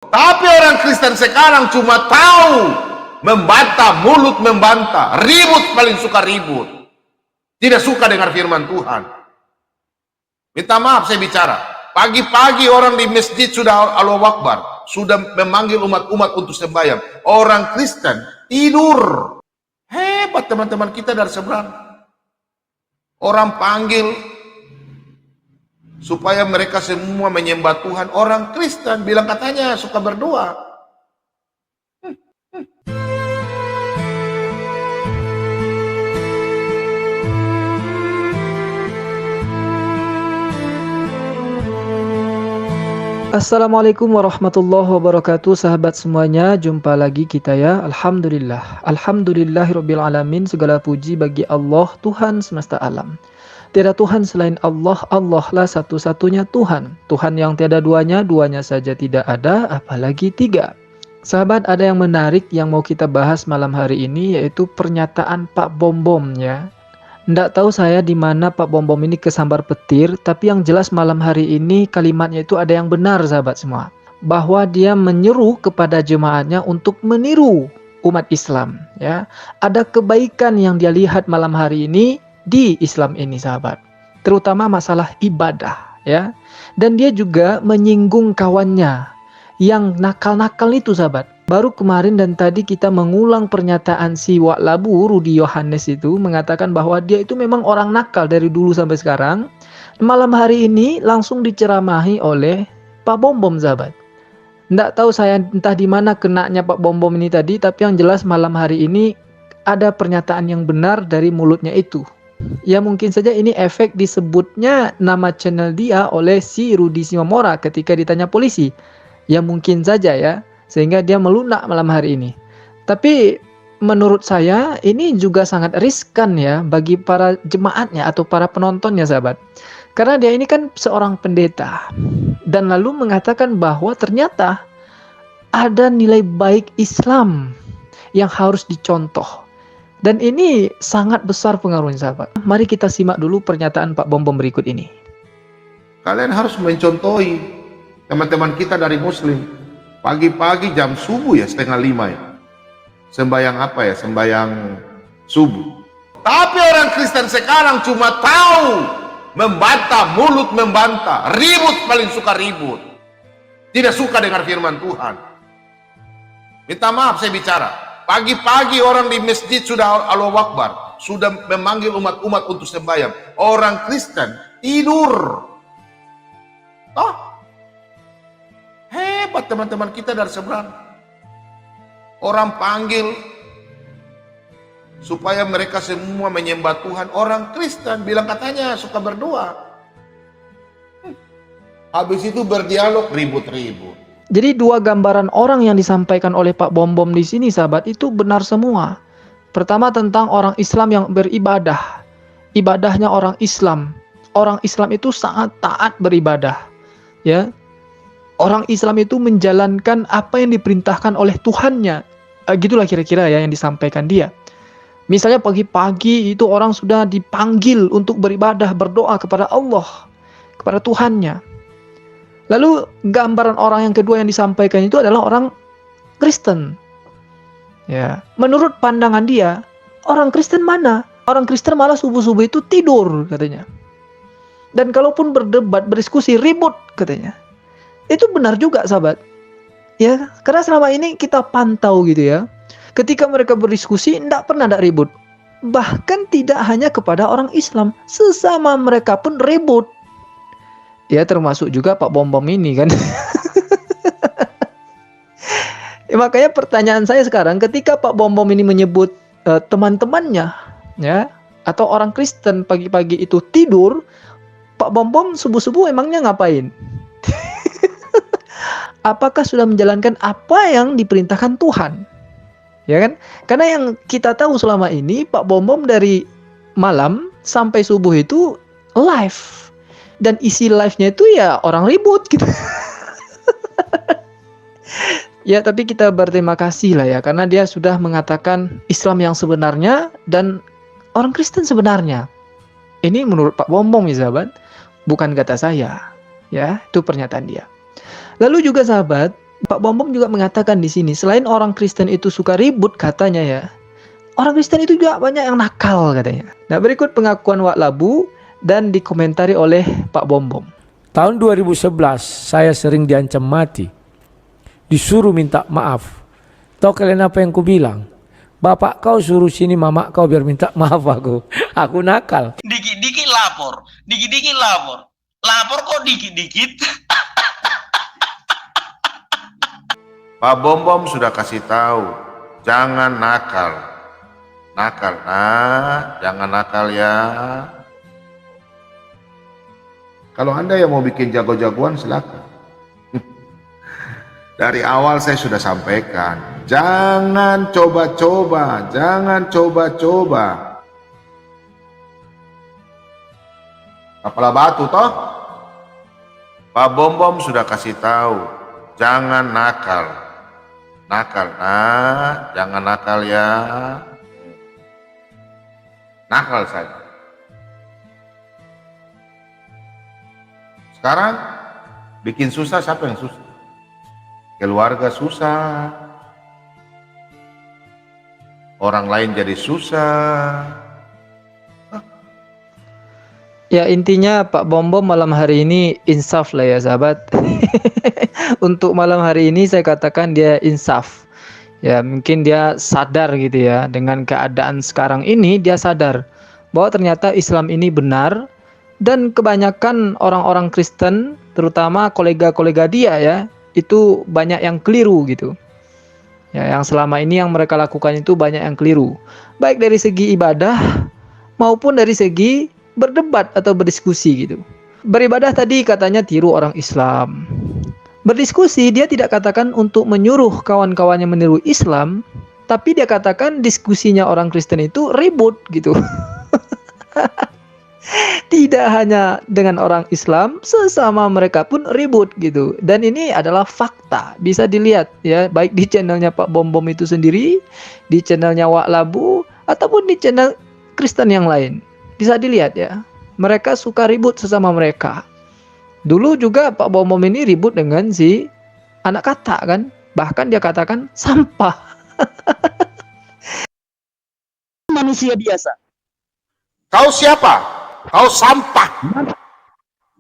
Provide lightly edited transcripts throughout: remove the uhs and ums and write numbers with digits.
Tapi orang Kristen sekarang cuma tahu membantah, mulut membantah, ribut, paling suka ribut, tidak suka dengar firman Tuhan. Minta maaf saya bicara, pagi-pagi orang di masjid sudah Allahu Akbar, sudah memanggil umat-umat untuk sembahyang. Orang Kristen tidur. Hebat teman-teman kita dari seberang. Orang panggil supaya mereka semua menyembah Tuhan. Orang Kristen bilang katanya suka berdoa. Assalamualaikum warahmatullahi wabarakatuh, sahabat semuanya. Jumpa lagi kita ya. Alhamdulillahirabbil alamin. Segala puji bagi Allah, Tuhan semesta alam. Tiada Tuhan selain Allah, Allah lah satu-satunya Tuhan. Tuhan yang tiada duanya, duanya saja tidak ada, apalagi tiga. Sahabat, ada yang menarik yang mau kita bahas malam hari ini, yaitu pernyataan Pak Bom Bom ya. Nggak tahu saya di mana Pak Bom Bom ini kesambar petir, tapi yang jelas malam hari ini kalimatnya itu ada yang benar sahabat semua. Bahwa dia menyeru kepada jemaatnya untuk meniru umat Islam ya. Ada kebaikan yang dia lihat malam hari ini di Islam ini sahabat. Terutama masalah ibadah ya. Dan dia juga menyinggung kawannya yang nakal-nakal itu sahabat. Baru kemarin dan tadi kita mengulang pernyataan si Wak Labu, Rudi Yohanes itu mengatakan bahwa dia itu memang orang nakal dari dulu sampai sekarang. Malam hari ini langsung diceramahi oleh Pak Bom Bom sahabat. Nggak tahu saya entah di mana kenanya Pak Bom Bom ini tadi, tapi yang jelas malam hari ini ada pernyataan yang benar dari mulutnya itu. Ya mungkin saja ini efek disebutnya nama channel dia oleh si Rudi Simomora ketika ditanya polisi. Ya mungkin saja ya. Sehingga dia melunak malam hari ini. Tapi menurut saya ini juga sangat riskan ya bagi para jemaatnya atau para penontonnya sahabat. Karena dia ini kan seorang pendeta. Dan lalu mengatakan bahwa ternyata ada nilai baik Islam yang harus dicontoh. Dan ini sangat besar pengaruhnya sahabat. Mari kita simak dulu pernyataan Pak Bom Bom berikut ini. Kalian harus mencontohi teman-teman kita dari Muslim. Pagi-pagi jam subuh ya, 4:30 ya. Sembayang apa ya? Sembayang subuh. Tapi orang Kristen sekarang cuma tahu membantah, mulut membantah, ribut, paling suka ribut. Tidak suka dengar firman Tuhan. Minta maaf saya bicara. Pagi-pagi orang di masjid sudah Allahu Akbar, sudah memanggil umat-umat untuk sembahyang. Orang Kristen tidur. Hebat teman-teman kita dari seberang. Orang panggil supaya mereka semua menyembah Tuhan. Orang Kristen bilang katanya suka berdoa. Habis itu berdialog ribut-ribut. Jadi dua gambaran orang yang disampaikan oleh Pak Bom Bom di sini sahabat itu benar semua. Pertama tentang orang Islam yang beribadah. Ibadahnya orang Islam. Orang Islam itu sangat taat beribadah. Ya. Orang Islam itu menjalankan apa yang diperintahkan oleh Tuhannya. Gitulah kira-kira ya yang disampaikan dia. Misalnya pagi-pagi itu orang sudah dipanggil untuk beribadah, berdoa kepada Allah, kepada Tuhannya. Lalu gambaran orang yang kedua yang disampaikan itu adalah orang Kristen. Ya, menurut pandangan dia, orang Kristen mana? Orang Kristen malah subuh-subuh itu tidur katanya. Dan kalaupun berdebat, berdiskusi, ribut katanya. Itu benar juga sahabat. Ya, karena selama ini kita pantau gitu ya. Ketika mereka berdiskusi tidak pernah ada ribut. Bahkan tidak hanya kepada orang Islam, sesama mereka pun ribut. Ya termasuk juga Pak Bom Bom ini kan. Ya, makanya pertanyaan saya sekarang ketika Pak Bom Bom ini menyebut teman-temannya ya atau orang Kristen pagi-pagi itu tidur, Pak Bom Bom subuh-subuh emangnya ngapain? Apakah sudah menjalankan apa yang diperintahkan Tuhan? Ya kan? Karena yang kita tahu selama ini Pak Bom Bom dari malam sampai subuh itu live. Dan isi live-nya itu ya orang ribut gitu. Ya tapi kita berterima kasih lah ya. Karena dia sudah mengatakan Islam yang sebenarnya dan orang Kristen sebenarnya. Ini menurut Pak Bom Bom ya sahabat. Bukan kata saya. Ya, itu pernyataan dia. Lalu juga sahabat, Pak Bom Bom juga mengatakan di sini, selain orang Kristen itu suka ribut katanya ya, orang Kristen itu juga banyak yang nakal katanya. Nah, berikut pengakuan Wak Labu dan dikomentari oleh Pak Bom Bom. Tahun 2011 saya sering diancam mati, disuruh minta maaf. Tahu kalian apa yang ku bilang? Bapak kau suruh sini mama kau biar minta maaf aku. Aku nakal. Dikit-dikit lapor, dikit-dikit lapor. Lapor kok dikit-dikit. Pak Bom Bom sudah kasih tahu, jangan nakal. Nakal, jangan nakal ya. Kalau Anda yang mau bikin jago-jagoan silakan. Dari awal saya sudah sampaikan, jangan coba-coba, jangan coba-coba. Kepala batu toh? Pak Bom Bom sudah kasih tahu, jangan nakal. Nakal, jangan nakal ya. Nakal saja. Sekarang bikin susah, siapa yang susah? Keluarga susah, orang lain jadi susah. Ya intinya Pak Bom Bom malam hari ini insaf lah ya sahabat. Untuk malam hari ini saya katakan dia insaf. Ya mungkin dia sadar gitu ya, dengan keadaan sekarang ini dia sadar bahwa ternyata Islam ini benar, dan kebanyakan orang-orang Kristen terutama kolega-kolega dia ya, itu banyak yang keliru gitu. Ya, yang selama ini yang mereka lakukan itu banyak yang keliru. Baik dari segi ibadah maupun dari segi berdebat atau berdiskusi gitu. Beribadah tadi katanya tiru orang Islam. Berdiskusi dia tidak katakan untuk menyuruh kawan-kawannya meniru Islam, tapi dia katakan diskusinya orang Kristen itu ribut gitu. Tidak hanya dengan orang Islam, sesama mereka pun ribut gitu. Dan ini adalah fakta, bisa dilihat ya, baik di channelnya Pak Bom Bom itu sendiri, di channelnya Wak Labu, ataupun di channel Kristen yang lain. Bisa dilihat ya, mereka suka ribut sesama mereka. Dulu juga Pak Bom Bom ini ribut dengan si anak kata kan, bahkan dia katakan sampah. Manusia biasa. Kau siapa? Kau sampah.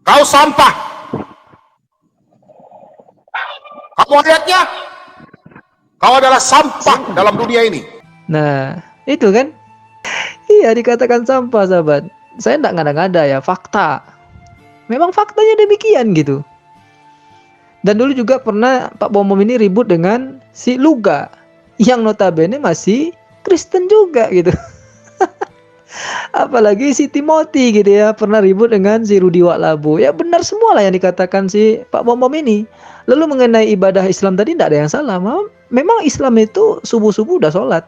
Kau sampah. Kamu lihatnya? Kau adalah sampah dalam dunia ini. Nah, itu kan? Iya, dikatakan sampah, sahabat. Saya enggak ngada-ngada ya, fakta. Memang faktanya demikian gitu. Dan dulu juga pernah Pak Bom Bom ini ribut dengan si Luga, yang notabene masih Kristen juga gitu. Apalagi si Timothy gitu ya, pernah ribut dengan si Rudi Wak Labu. Ya benar semua lah yang dikatakan si Pak Bom Bom ini. Lalu mengenai ibadah Islam tadi tidak ada yang salah. Memang Islam itu subuh-subuh udah sholat,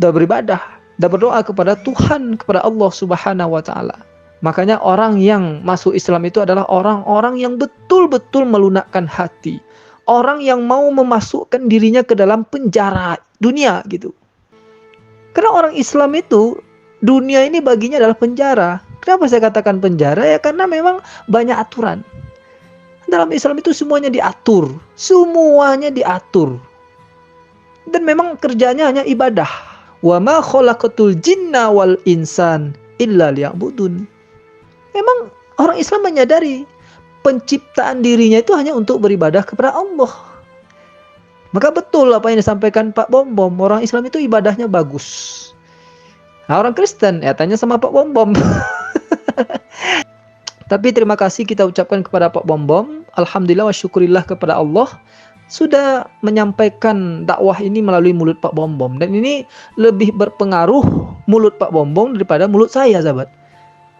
udah beribadah, udah berdoa kepada Tuhan, kepada Allah Subhanahu wa Ta'ala. Makanya orang yang masuk Islam itu adalah orang-orang yang betul-betul melunakkan hati, orang yang mau memasukkan dirinya ke dalam penjara dunia gitu. Karena orang Islam itu, dunia ini baginya adalah penjara. Kenapa saya katakan penjara? Ya karena memang banyak aturan. Dalam Islam itu semuanya diatur, semuanya diatur. Dan memang kerjanya hanya ibadah. Wa ma khalaqatul jinna wal insan illa liya'budun. Memang orang Islam menyadari penciptaan dirinya itu hanya untuk beribadah kepada Allah. Maka betul apa yang disampaikan Pak Bom Bom, orang Islam itu ibadahnya bagus. Nah, orang Kristen ya tanya sama Pak Bom Bom. Tapi terima kasih kita ucapkan kepada Pak Bom Bom. Alhamdulillah wa syukurillah kepada Allah sudah menyampaikan dakwah ini melalui mulut Pak Bom Bom. Dan ini lebih berpengaruh mulut Pak Bom Bom daripada mulut saya, sahabat.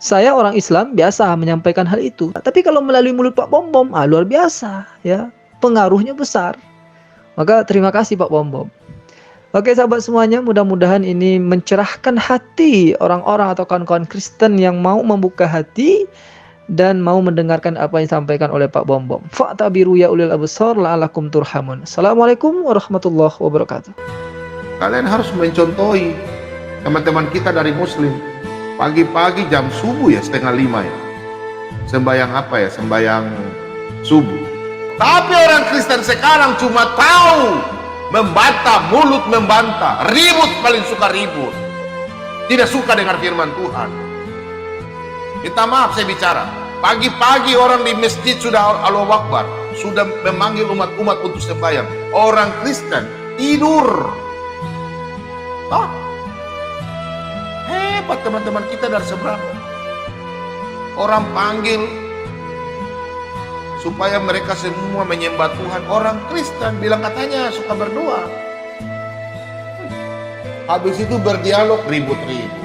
Saya orang Islam biasa menyampaikan hal itu. Tapi kalau melalui mulut Pak Bom Bom, luar biasa ya. Pengaruhnya besar. Maka terima kasih Pak Bom Bom. Oke sahabat semuanya, mudah-mudahan ini mencerahkan hati orang-orang atau kawan-kawan Kristen yang mau membuka hati dan mau mendengarkan apa yang disampaikan oleh Pak Bom Bom. Fa'tabiru ya ulil absar la'alakum turhamun. Assalamualaikum warahmatullahi wabarakatuh. Kalian harus mencontohi teman-teman kita dari Muslim. Pagi-pagi jam subuh ya, 4:30 ya. Sembayang apa ya? Sembayang subuh. Tapi orang Kristen sekarang cuma tahu membantah, mulut membantah, ribut, paling suka ribut, tidak suka dengar firman Tuhan. Minta maaf saya bicara, pagi-pagi orang di masjid sudah Allahu Akbar, sudah memanggil umat-umat untuk sembahyang. Orang Kristen tidur. Hebat teman-teman kita dari seberang. Orang panggil supaya mereka semua menyembah Tuhan. Orang Kristen bilang katanya suka berdoa. Habis itu berdialog ribut-ribut.